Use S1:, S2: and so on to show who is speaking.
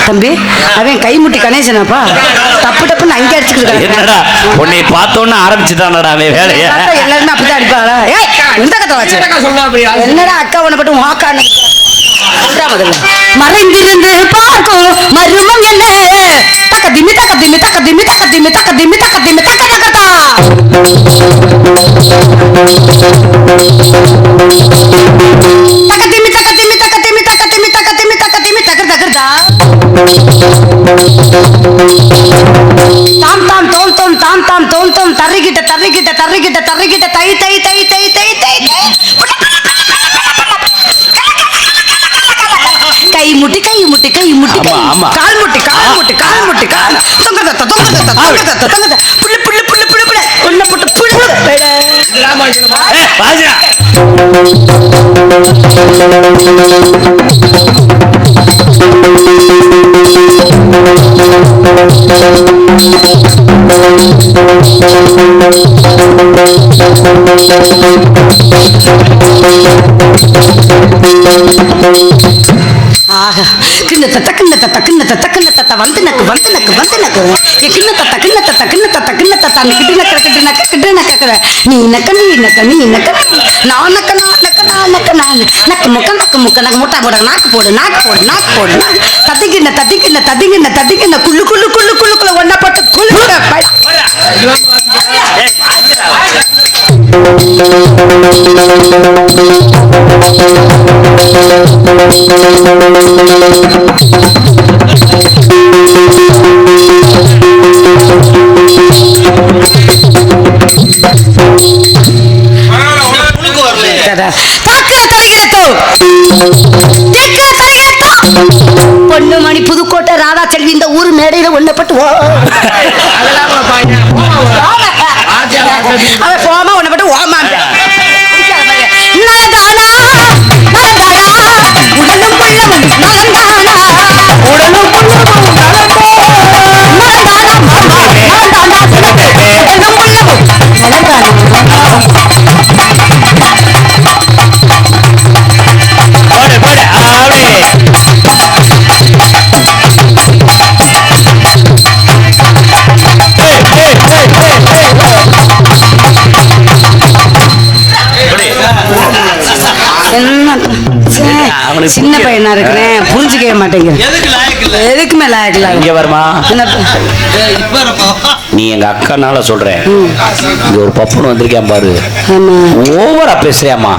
S1: தம்பி அவன் கைமுட்டி கணேசனாப்பா தப்பு டப்புன்னு அங்கே அடிச்சுக்கிட்டு
S2: என்னடா உன்னை பார்த்தோன்னு ஆரம்பிச்சுட்டானடா அவன் வேலையை.
S1: எல்லாருமே அப்படிதான் அடிப்பாங்களா? இந்த கதை வச்சு என்னடா அக்கா உன்னை பட்டு வாக்கான்னு மறைந்திருந்து பார்க்கும் மருமம் என்ன தக்க திம்மி தக்க திம்மி தக்க திம்மி தக்க திம்மி தக்க திம்மி தக்க திம்மி தக்க தக்கதா தக்க திம்மி தக்க திம்மி தக்க திம்மி தக்க திம்மி தக்க திம்மி தக்க திம்மி தக்க தக்கதா தாம் தாம் தோம் தோம் தாம் தாம் தோம் தோம் தர்றிக்கிட்ட தர்றிக்கிட்ட தர்றிக்கிட்ட தர்றிக்கிட்ட தை தை தை தை தை தை கை முட்டி கை முட்டி கை முட்டி கால் முட்டி கால் முட்டி கால் முட்டி கால் தொங்கதத்த தொங்கதத்த தொங்கதத்த தொங்கத புள்ள புள்ள புள்ள புள்ள புள்ள உன்ன போட்டு புள்ள
S2: ராஜா
S1: ஆஹா கிண்ண தத்த கிண்ண தத்த கிண்ண தத்த கிண்ண தத்த வந்து நக்கு வந்து நக்கு வந்து நக்கு ஏ கிண்ண தத்த கிண்ண தத்த கிண்ண தத்த கிண்ண தத்த அந்த கிட்டு நக்க கிட்டு நக்க கிட்டு நக்க நீ நக்க நீ நக்க நீ நக்க நான் நக்க நான் நக்க நான் நக்க நான் நக்கு முக்க நக்கு முக்க நக்கு முட்டா போட நாக்கு போடு நாக்கு போடு நாக்கு போடு தத்திக்கிண்ண தத்திக்கிண்ண தத்திக்கிண்ண தத்திக்கிண்ண குள்ளு குள்ளு குள்ளு குள்ளுக்குள்ள ஒன்ன போட்டு குள்ளு பொண்ணு மணி புதுக்கோட்டை ராதா செல்வி இந்த ஊர் மேடையில ஒன்னப்பட்டு அவன் போமா ஒன்னப்பட்டு ஓமா உடலும் புள்ளமும் நலந்தானா உடலும் புள்ளமும் சின்ன பையனா இருக்கிறேன் புரிஞ்சுக்கவே மாட்டேங்கிறேன் எதுக்குமே லாயக்கல
S2: இங்க வருமா நீ எங்க அக்கானால சொல்றேன் இங்க ஒரு பப்புன்னு வந்திருக்கேன் பாரு ஓவரா பேசுறியாமா